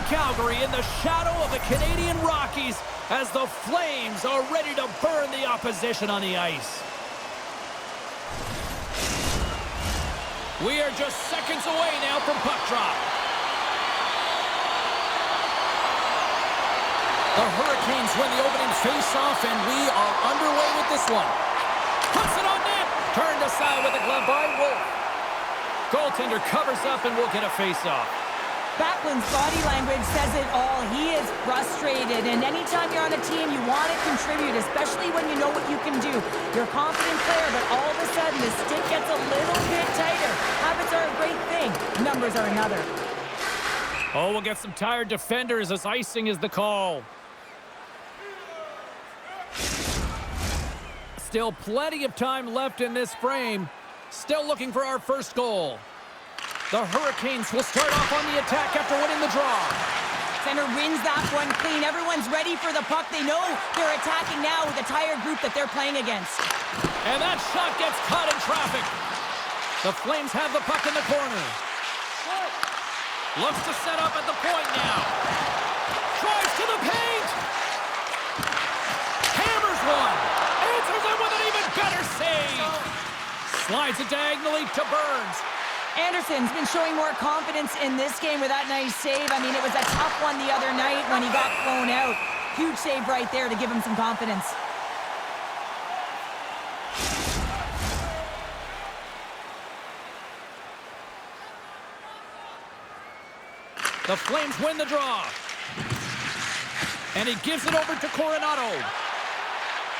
Calgary in the shadow of the Canadian Rockies as the Flames are ready to burn the opposition on the ice. We are just seconds away now from puck drop. The Hurricanes win the opening face-off, and we are underway with this one. Puts it on net. Turned aside with a glove by Wolf. Goaltender covers up and will get a face-off. Backlund's body language says it all. He is frustrated, and anytime you're on a team, you want to contribute, especially when you know what you can do. You're a confident player, but all of a sudden, the stick gets a little bit tighter. Habits are a great thing. Numbers are another. Oh, we'll get some tired defenders as icing is the call. Still plenty of time left in this frame. Still looking for our first goal. The Hurricanes will start off on the attack after winning the draw. Center wins that one clean. Everyone's ready for the puck. They know they're attacking now with the tired group that they're playing against. And that shot gets caught in traffic. The Flames have the puck in the corner. Looks to set up at the point now. Drives to the paint. Hammers one. Answers it with an even better save. Slides it diagonally to Burns. Anderson's been showing more confidence in this game with that nice save. I mean, it was a tough one the other night when he got thrown out. Huge save right there to give him some confidence. The Flames win the draw. And he gives it over to Coronado.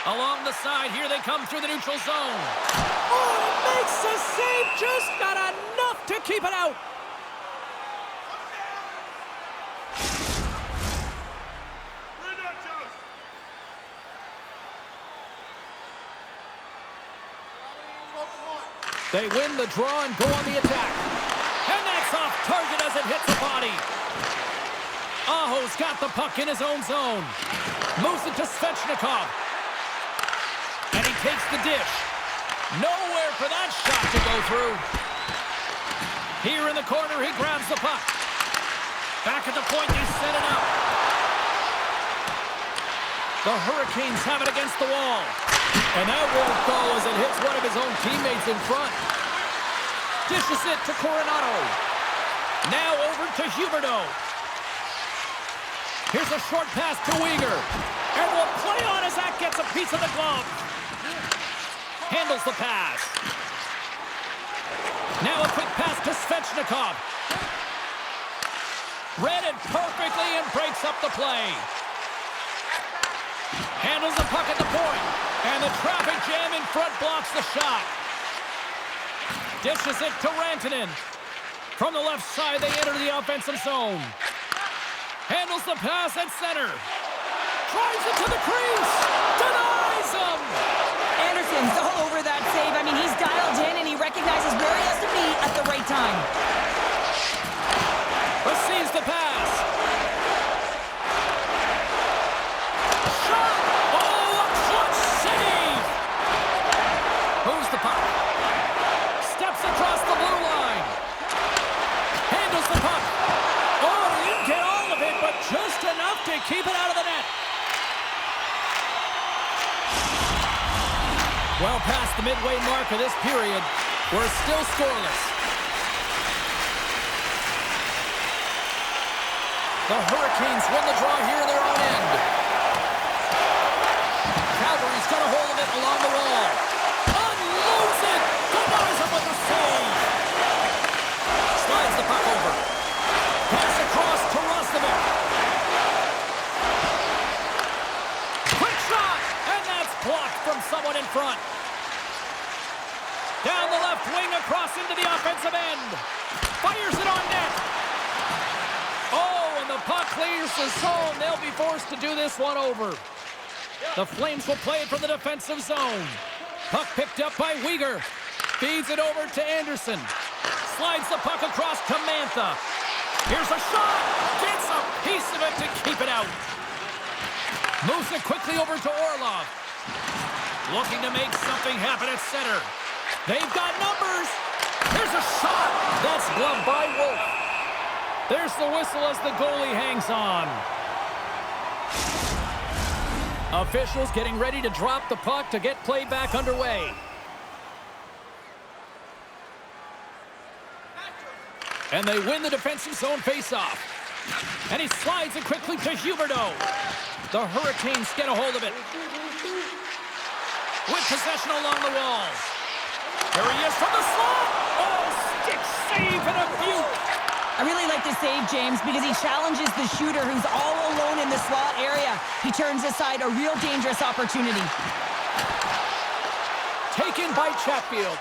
Along the side, here they come through the neutral zone. Oh, makes the save, just got enough to keep it out. They win the draw and go on the attack. And that's off target as it hits the body. Aho's got the puck in his own zone. Moves it to Svechnikov. And he takes the dish. Nowhere for that shot to go through. Here in the corner, he grabs the puck. Back at the point, they set it up. The Hurricanes have it against the wall. And that won't go as it hits one of his own teammates in front. Dishes it to Coronado. Now over to Huberdeau. Here's a short pass to Weegar. And will play on as that gets a piece of the glove. Handles the pass. Now a quick pass to Svechnikov. Read it perfectly and breaks up the play. Handles the puck at the point. And the traffic jam in front blocks the shot. Dishes it to Rantanen. From the left side, they enter the offensive zone. Handles the pass at center. Drives it to the crease. Denies him. Anderson's all over that save. I mean, he's dialed in and he recognizes where he has to be at the right time. Receives the pass. Shot! Oh, a clutch save! Moves the puck. Steps across the blue line. Handles the puck. Oh, he didn't get all of it, but just enough to keep it out of the net. Well past the midway mark of this period, we're still scoreless. The Hurricanes win the draw here in their own end. Calgary's got a hold of it along the wall. Unloads it! Denies him with the save! Slides the puck over. Pass across to Rostovich. Quick shot! And that's blocked from someone in front. Down the left wing across into the offensive end. Fires it on net. Oh, and the puck clears the zone. They'll be forced to do this one over. The Flames will play it from the defensive zone. Puck picked up by Weegar. Feeds it over to Anderson. Slides the puck across to Mantha. Here's a shot. Gets a piece of it to keep it out. Moves it quickly over to Orlov. Looking to make something happen at center. They've got numbers. Here's a shot. That's gloved by Wolf. There's the whistle as the goalie hangs on. Officials getting ready to drop the puck to get play back underway. And they win the defensive zone faceoff. And he slides it quickly to Huberdeau. The Hurricanes get a hold of it. With possession along the wall. Here he is from the slot. Oh, stick save and a beaut. I really like the save, James, because he challenges the shooter who's all alone in the slot area. He turns aside a real dangerous opportunity. Taken by Chatfield.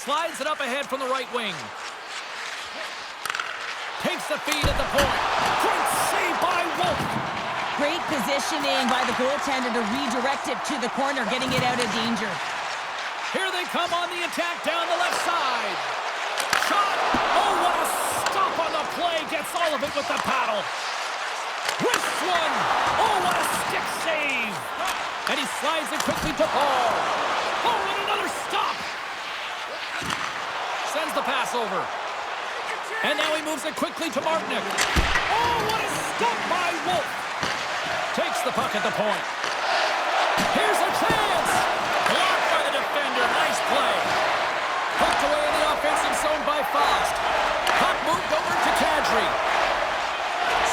Slides it up ahead from the right wing. Takes the feed at the point. Great save by Wolf. Great positioning by the goaltender to redirect it to the corner, getting it out of danger. Here they come on the attack down the left side. Shot. Oh, what a stop on the play. Gets all of it with the paddle. Wrist one. Oh, what a stick save. And he slides it quickly to Paul. Oh, and another stop. Sends the pass over. And now he moves it quickly to Martinick. Oh, what a stop by Wolf. Takes the puck at the point. Here's a chance. Blocked by the defender. Nice play. Hooked away in the offensive zone by Faust. Puck moved over to Kadri.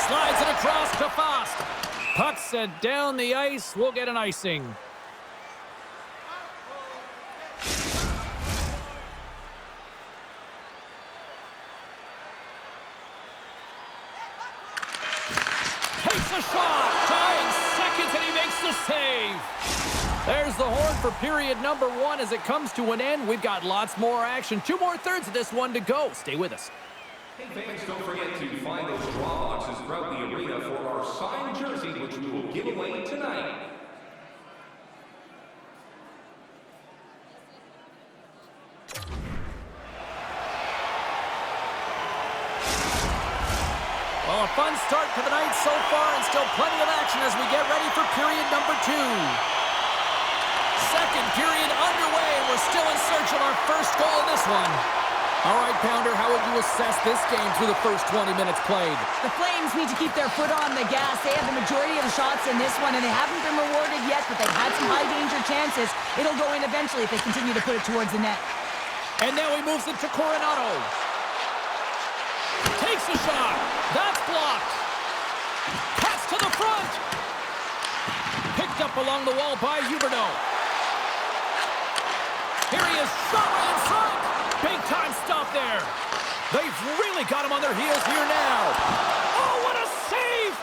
Slides it across to Faust. Puck sent down the ice. We'll get an icing. A shot, tying seconds, and he makes the save. There's the horn for period number 1 as it comes to an end. We've got lots more action. 2 more thirds of this one to go. Stay with us. Hey fans, don't forget to find those draw boxes throughout the arena for our signed jersey, which we will give away tonight. Well, a fun start to the night so far, and still plenty of action as we get ready for period number 2. Second period underway, and we're still in search of our first goal in this one. All right, Pounder, how would you assess this game through the first 20 minutes played? The Flames need to keep their foot on the gas. They have the majority of the shots in this one, and they haven't been rewarded yet, but they've had some high-danger chances. It'll go in eventually if they continue to put it towards the net. And now he moves it to Coronado. Takes a shot. That's blocked. Pass to the front. Picked up along the wall by Huberdeau. Here he is, shot right in front. Big time stop there. They've really got him on their heels here now. Oh, what a save.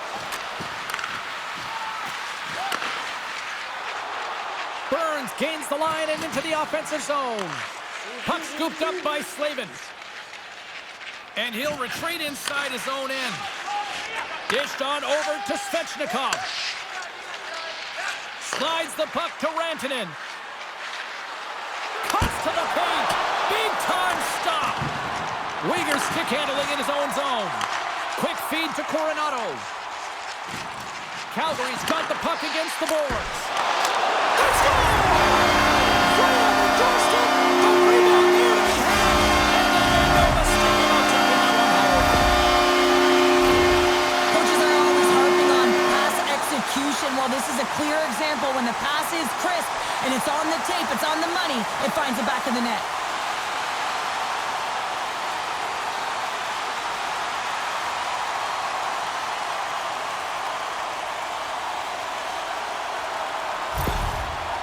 Burns gains the line and into the offensive zone. Puck scooped up by Slavin. And he'll retreat inside his own end. Dished on over to Svechnikov. Slides the puck to Rantanen. Cuts to the paint. Big time stop. Uyghur stick handling in his own zone. Quick feed to Coronado. Calgary's got the puck against the boards. Let's go! Right on the doorstep. The rebound near to be had. And then they know the stick about to win that one home. Coaches are always harping on pass execution. Well, this is a clear example. When the pass is crisp and it's on the tape, it's on the money, it finds the back of the net.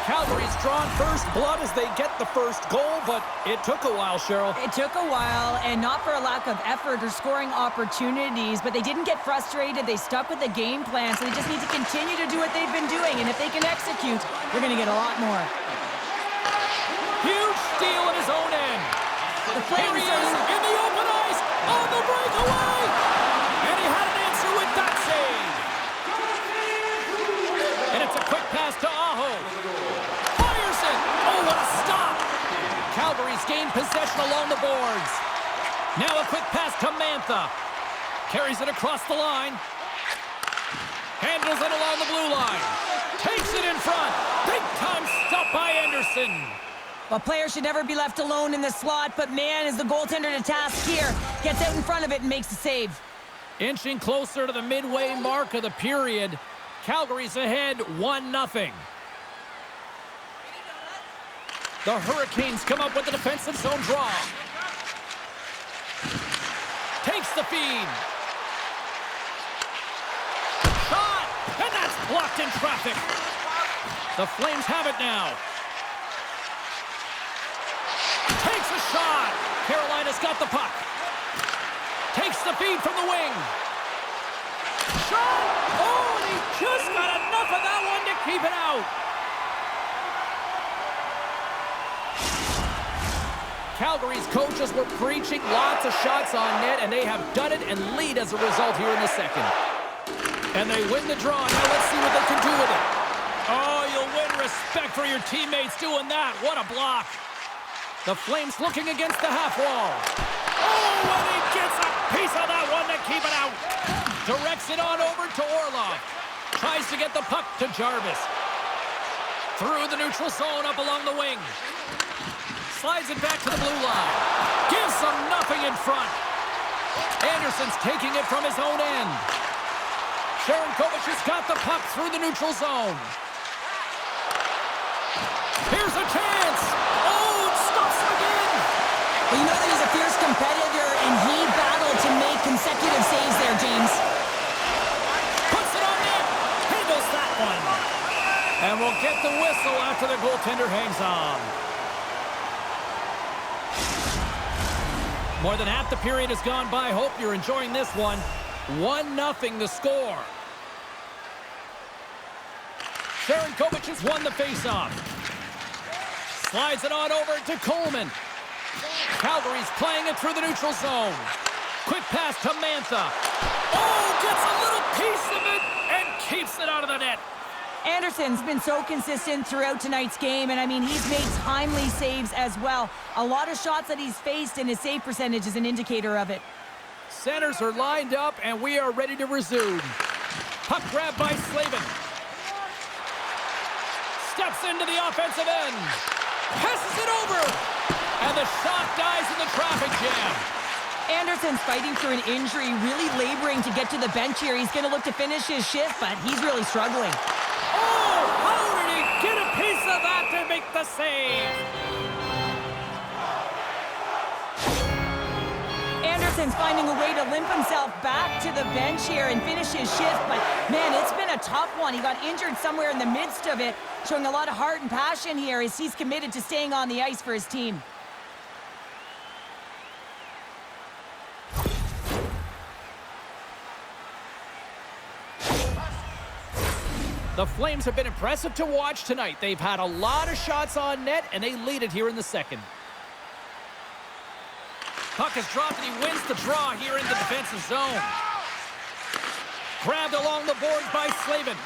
Calgary's drawn first blood as they get the first goal, but it took a while, Cheryl. It took a while, and not for a lack of effort or scoring opportunities, but they didn't get frustrated. They stuck with the game plan, so they just need to continue to do what they've been doing, and if they can execute, they're going to get a lot more. Huge steal at his own end. The Here Flames he is in the open ice, on the breakaway, and he had an answer with that save. And it's a quick pass to Aho. Fires it. Oh, what a stop. Calgary's gained possession along the boards. Now a quick pass to Mantha. Carries it across the line. Handles it along the blue line. Takes it in front. Big time stop by Anderson. Well, players should never be left alone in the slot, but man, is the goaltender to task here. Gets out in front of it and makes the save. Inching closer to the midway mark of the period. Calgary's ahead 1-0. The Hurricanes come up with the defensive zone draw. Takes the feed. Shot! And that's blocked in traffic. The Flames have it now. Takes a shot. Carolina's got the puck. Takes the feed from the wing. Shot! Oh, and he just got enough of that one to keep it out. Calgary's coaches were preaching lots of shots on net, and they have done it and lead as a result here in the second. And they win the draw. Now let's see what they can do with it. Oh, you'll win respect for your teammates doing that. What a block. The Flames looking against the half wall. Oh, and he gets a piece of that one to keep it out. Directs it on over to Orlov. Tries to get the puck to Jarvis. Through the neutral zone up along the wing. Slides it back to the blue line. Gives them nothing in front. Anderson's taking it from his own end. Sharankovich has got the puck through the neutral zone. Here's a chance. Oh, it stops again. Well, you know that he's a fierce competitor, and he battled to make consecutive saves there, James. Puts it on net. Handles that one. And we'll get the whistle after the goaltender hangs on. More than half the period has gone by. Hope you're enjoying this one. 1-0 the score. Sharankovich has won the faceoff. Slides it on over to Coleman. Calgary's playing it through the neutral zone. Quick pass to Mantha. Oh, gets a little piece of it and keeps it out of the net. Anderson's been so consistent throughout tonight's game, and I mean, he's made timely saves as well. A lot of shots that he's faced, and his save percentage is an indicator of it. Centers are lined up, and we are ready to resume. Puck grab by Slavin. Steps into the offensive end. Passes it over. And the shot dies in the traffic jam. Anderson's fighting through an injury, really laboring to get to the bench here. He's going to look to finish his shift, but he's really struggling. Oh, how did he get a piece of that to make the save? Anderson's finding a way to limp himself back to the bench here and finish his shift, but man, it's been a tough one. He got injured somewhere in the midst of it, showing a lot of heart and passion here as he's committed to staying on the ice for his team. The Flames have been impressive to watch tonight. They've had a lot of shots on net, and they lead it here in the second. Puck is dropped, and he wins the draw here in the defensive zone. Grabbed along the boards by Slavin.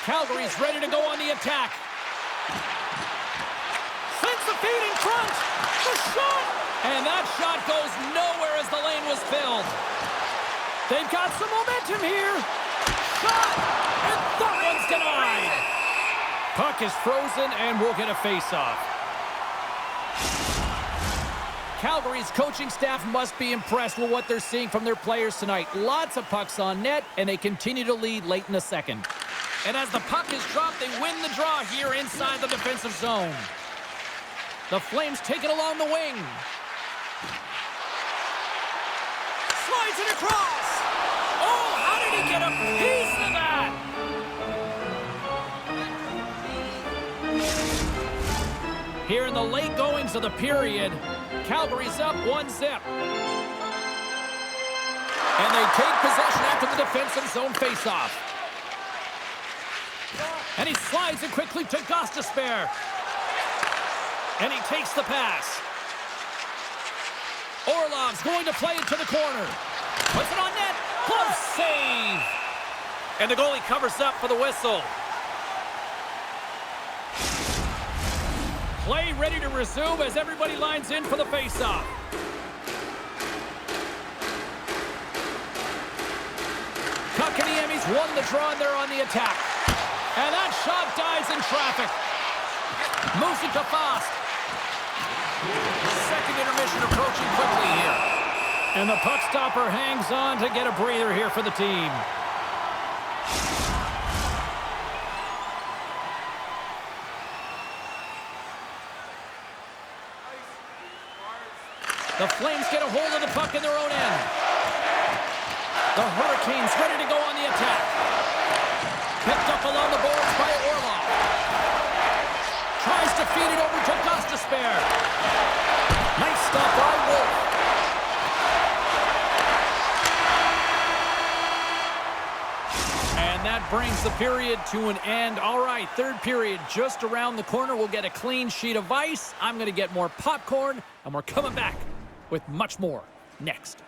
Calgary's ready to go on the attack. Sends the feed in front. The shot! And that shot goes nowhere as the lane was filled. They've got some momentum here. Shot! And that one's denied. Puck is frozen, and we'll get a face-off. Calgary's coaching staff must be impressed with what they're seeing from their players tonight. Lots of pucks on net, and they continue to lead late in the second. And as the puck is dropped, they win the draw here inside the defensive zone. The Flames take it along the wing. Slides it across. Oh, how did he get a piece of that? Here in the late goings of the period, Calgary's up 1-0. And they take possession after the defensive zone faceoff. And he slides it quickly to Gostisbehere. And he takes the pass. Orlov's going to play it to the corner. Puts it on net. Close save. And the goalie covers up for the whistle. Play ready to resume as everybody lines in for the faceoff. Kotkaniemi's won the draw and they're on the attack. And that shot dies in traffic. Moves it to Fast. Second intermission approaching quickly here. And the puck stopper hangs on to get a breather here for the team. The Flames get a hold of the puck in their own end. The Hurricanes ready to go on the attack. Picked up along the boards by Orlov. Tries to feed it over to Gostisbehere. Nice stop by Wolf. And that brings the period to an end. All right, third period just around the corner. We'll get a clean sheet of ice. I'm going to get more popcorn, and we're coming back with much more next.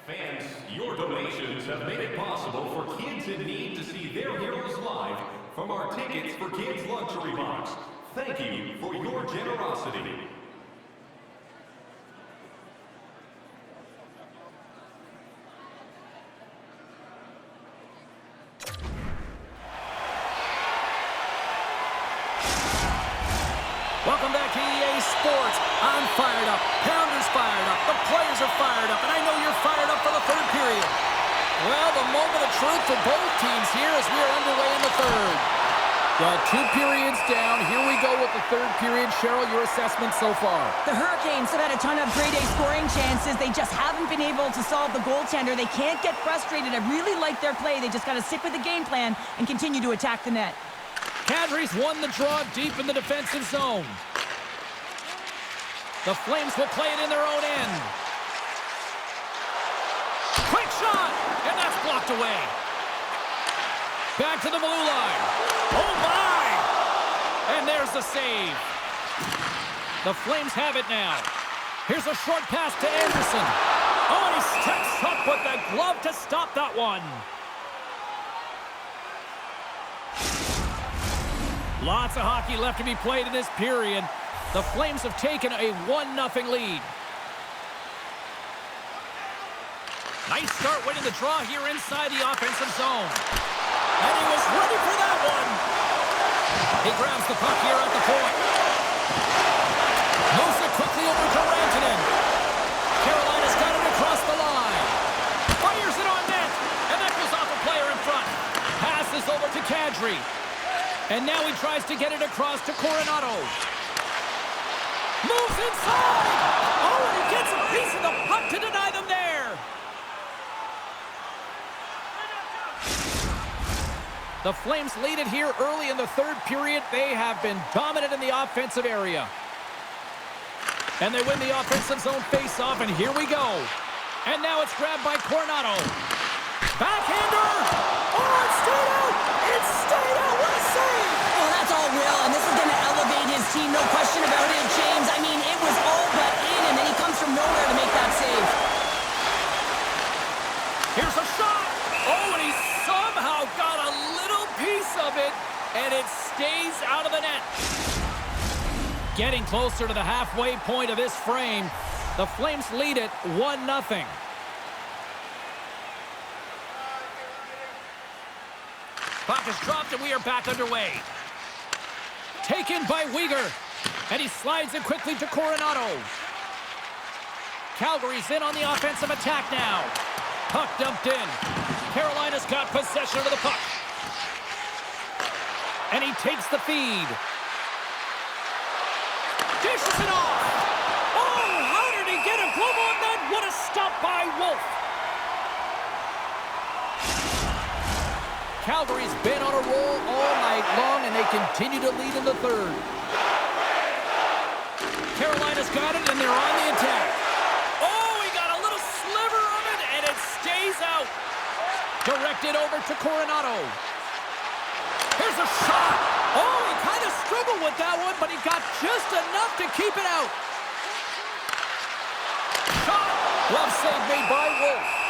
Fans, your donations have made it possible for kids in need to see their heroes live from our Tickets for Kids luxury box. Thank you for your generosity. Welcome back to EA Sports. I'm fired up. Pounder's fired up. The players are fired up. And I know you're fired up for the third period. Well, the moment of truth for both teams here as we are underway in the third. Well, 2 periods down. Here we go with the third period. Cheryl, your assessment so far? The Hurricanes have had a ton of grade A scoring chances. They just haven't been able to solve the goaltender. They can't get frustrated. I really like their play. They just got to stick with the game plan and continue to attack the net. Calgary's won the draw deep in the defensive zone. The Flames will play it in their own end. Quick shot! And that's blocked away. Back to the blue line. Oh, my! And there's the save. The Flames have it now. Here's a short pass to Anderson. Oh, and he steps up with the glove to stop that one. Lots of hockey left to be played in this period. The Flames have taken a 1-0 lead. Nice start winning the draw here inside the offensive zone. And he was ready for that one. He grabs the puck here at the point. Moves it quickly over to Rantanen. Carolina's got it across the line. Fires it on net. And that goes off a player in front. Passes over to Kadri. And now he tries to get it across to Coronado. Moves inside! Oh, and he gets a piece of the puck to deny them there. The Flames lead it here early in the third period. They have been dominant in the offensive area. And they win the offensive zone face-off, and here we go. And now it's grabbed by Coronado. Backhander! Oh, it stayed out! It stayed out! What a save! Oh, that's all Will, and this is going to elevate his team, no question about it, James. I mean, it was all but in, and then he comes from nowhere to make that save. Here's a shot! Oh, and he somehow got a little piece of it, and it stays out of the net. Getting closer to the halfway point of this frame, the Flames lead it 1-0. Puck is dropped, and we are back underway. Taken by Weegar, and he slides it quickly to Coronado. Calgary's in on the offensive attack now. Puck dumped in. Carolina's got possession of the puck. And he takes the feed. Dishes it off. Oh, how did he get a glove on that? What a stop by Wolf. Calgary's been on a roll all night long, and they continue to lead in the third. Carolina's got it, and they're on the attack. Oh, he got a little sliver of it, and it stays out. Directed over to Coronado. Here's a shot. Oh, he kind of struggled with that one, but he got just enough to keep it out. Shot. Glove save made by Wolf.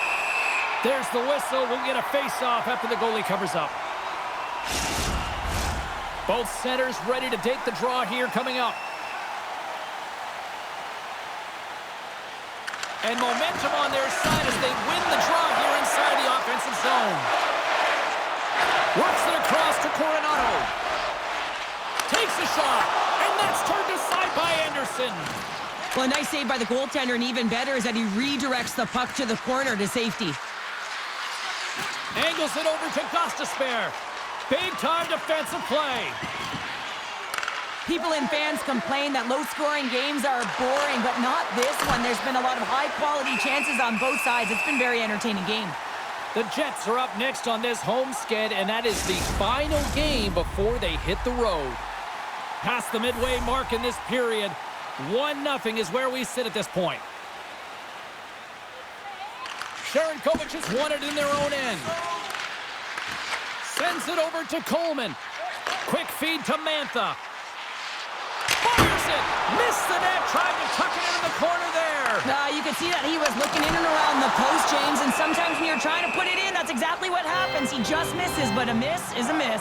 There's the whistle. We'll get a face-off after the goalie covers up. Both centers ready to take the draw here coming up. And momentum on their side as they win the draw here inside the offensive zone. Works it across to Coronado. Takes the shot. And by Anderson. Well, a nice save by the goaltender, and even better is that he redirects the puck to the corner to safety. Angles it over to Gostisbehere. Big-time defensive play. People and fans complain that low-scoring games are boring, but not this one. There's been a lot of high-quality chances on both sides. It's been a very entertaining game. The Jets are up next on this home sked, and that is the final game before they hit the road. Past the midway mark in this period, 1-0 is where we sit at this point. Sharankovic has won it in their own end. Sends it over to Coleman. Quick feed to Mantha. Fires it! Missed the net, tried to tuck it into the corner there. You can see that he was looking in and around the post, James, and sometimes when you're trying to put it in, that's exactly what happens. He just misses, but a miss is a miss.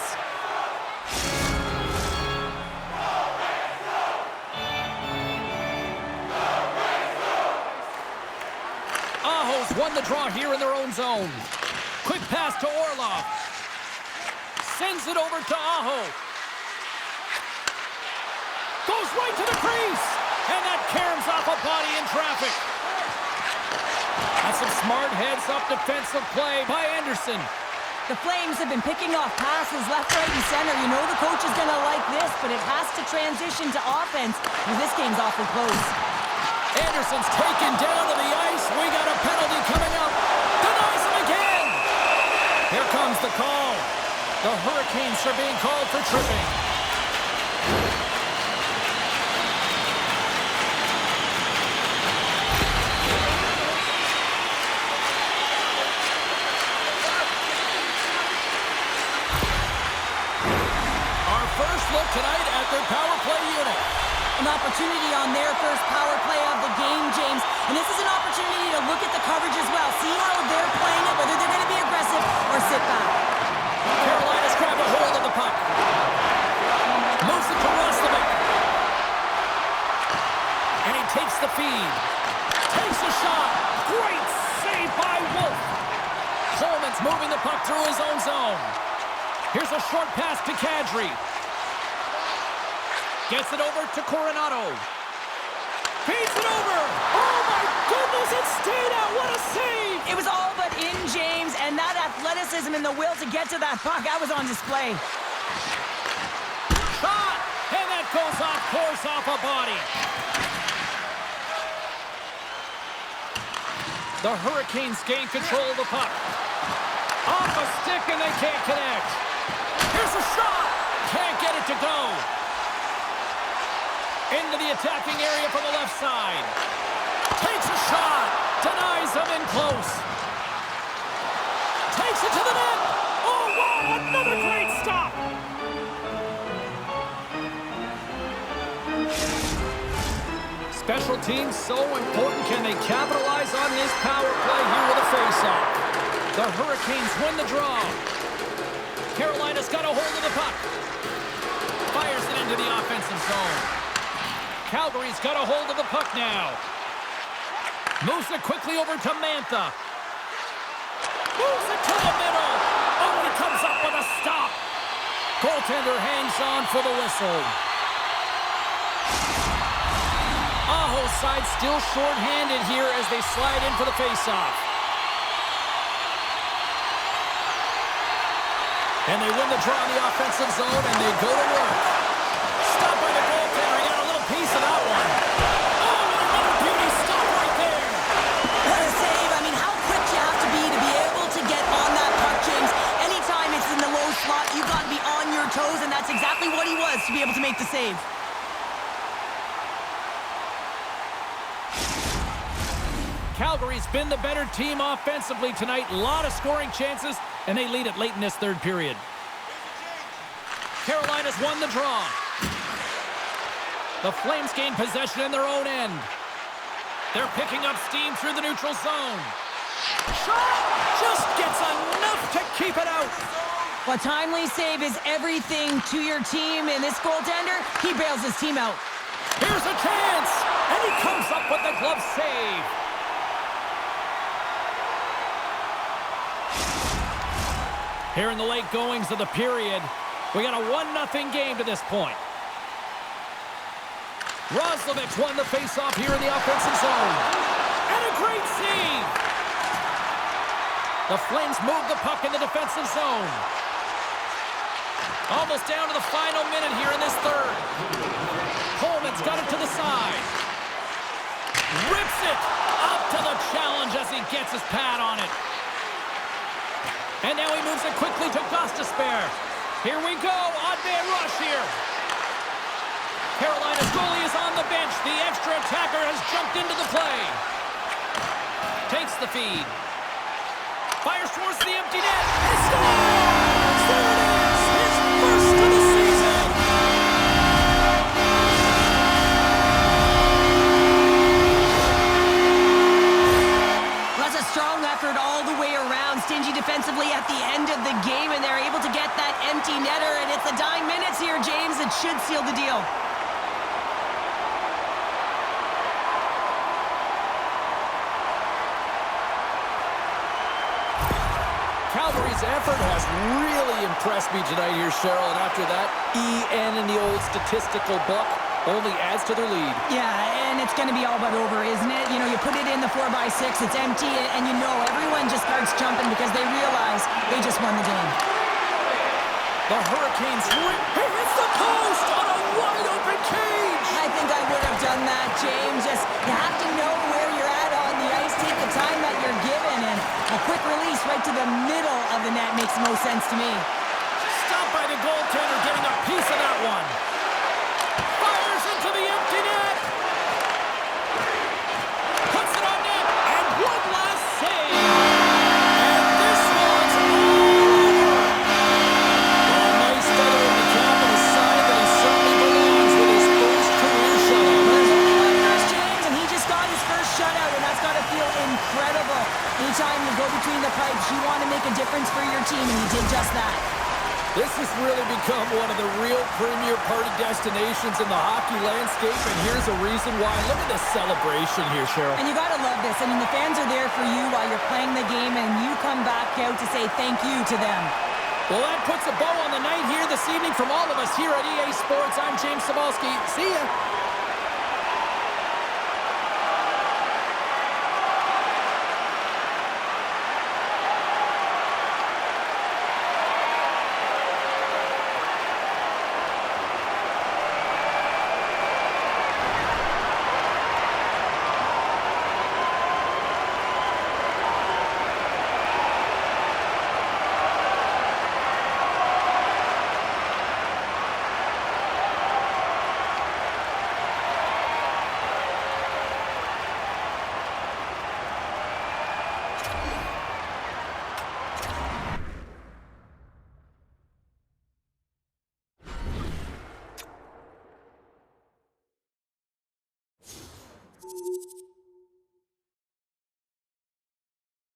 Aho's won the draw here in their own zone. Quick pass to Orlov. Sends it over to Aho. Goes right to the crease. And that caroms off a body in traffic. That's some smart heads-up defensive play by Anderson. The Flames have been picking off passes left, right, and center. You know the coach is going to like this, but it has to transition to offense. Well, this game's awfully close. Anderson's taken down to the ice. We got a penalty coming up. Denies him again. Here comes the call. The Hurricanes are being called for tripping. Our first look tonight at their power play unit. An opportunity on their first power play of the game, James. And this is an opportunity to look at the coverage as well. See how they're playing it, whether they're going to be aggressive or sit back. Carolina's grabbed a hold of the puck. Moves it to Roslovic. And he takes the feed. Takes a shot. Great save by Wolf. Coleman's moving the puck through his own zone. Here's a short pass to Kadri. Gets it over to Coronado. Feeds it over. Oh, my goodness, it stayed out. What a save. It was all but in, James, and that athleticism and the will to get to that puck, that was on display. Shot, and that goes off course off a body. The Hurricanes gain control of the puck. Off a stick, and they can't connect. Here's a shot. Can't get it to go. Into the attacking area from the left side. Takes a shot. Denies him in close. Takes it to the net. Oh, wow, another great stop. Special teams so important. Can they capitalize on this power play here with a face-off? The Hurricanes win the draw. Carolina's got a hold of the puck. Fires it into the offensive zone. Calgary's got a hold of the puck now. Moves it quickly over to Mantha. Moves it to the middle. Oh, he comes up with a stop. Goaltender hangs on for the whistle. Aho's side still short-handed here as they slide in for the face-off. And they win the draw in the offensive zone, and they go to work. Stopped by the goaltender. He got a little piece of that one. Oh, another beauty stop right there. What a save. I mean, how quick you have to be able to get on that puck, James. Anytime it's in the low slot, you've got to be on your toes, and that's exactly what he was to be able to make the save. Calgary's been the better team offensively tonight. A lot of scoring chances, and they lead it late in this third period. Carolina's won the draw. The Flames gain possession in their own end. They're picking up steam through the neutral zone. Shot! Just gets enough to keep it out. A timely save is everything to your team, and this goaltender, he bails his team out. Here's a chance, and he comes up with the glove save. Here in the late goings of the period, we got a 1-0 game to this point. Roslovic won the faceoff here in the offensive zone. And a great save! The Flames move the puck in the defensive zone. Almost down to the final minute here in this third. Coleman's got it to the side. Rips it up to the challenge as he gets his pad on it. And now he moves it quickly to Gostisbehere. Here we go, odd man rush here. Carolina's goalie is on the bench. The extra attacker has jumped into the play. Takes the feed. Fires towards the empty net. He scores! There it is! His first of the season! That's a strong effort all the way around. Stingy defensively at the end of the game, and they're able to get that empty netter, and it's the dying minutes here, James. It should seal the deal. Calgary's effort has really impressed me tonight here, Cheryl, and after that, EN in the old statistical book only adds to their lead. Yeah, and it's going to be all but over, isn't it? You know, you put it in the 4x6, it's empty, and you know everyone just starts jumping because they realize they just won the game. The Hurricanes hits the post on a wide-open cage! I think I would have done that, James. Just, you have to know where you're at on the ice, take the time that you're given, and a quick release right to the middle of the net makes most sense to me. Stopped by the goaltender, getting a piece of that one. Fires into the empty net. Puts it on net, and one last save. And this one's all over. A nice feather in the cap and a sign that he certainly belongs with his first career shutout. There's only one first, James, and he just got his first shutout, and that's got to feel incredible. Anytime you go between the pipes, you want to make a difference for your team, and he did just that. This has really become one of the real premier party destinations in the hockey landscape, and here's a reason why. Look at the celebration here, Cheryl. And you got to love this. I mean, the fans are there for you while you're playing the game, and you come back out to say thank you to them. Well, that puts a bow on the night here this evening from all of us here at EA Sports. I'm James Cybulski. See ya.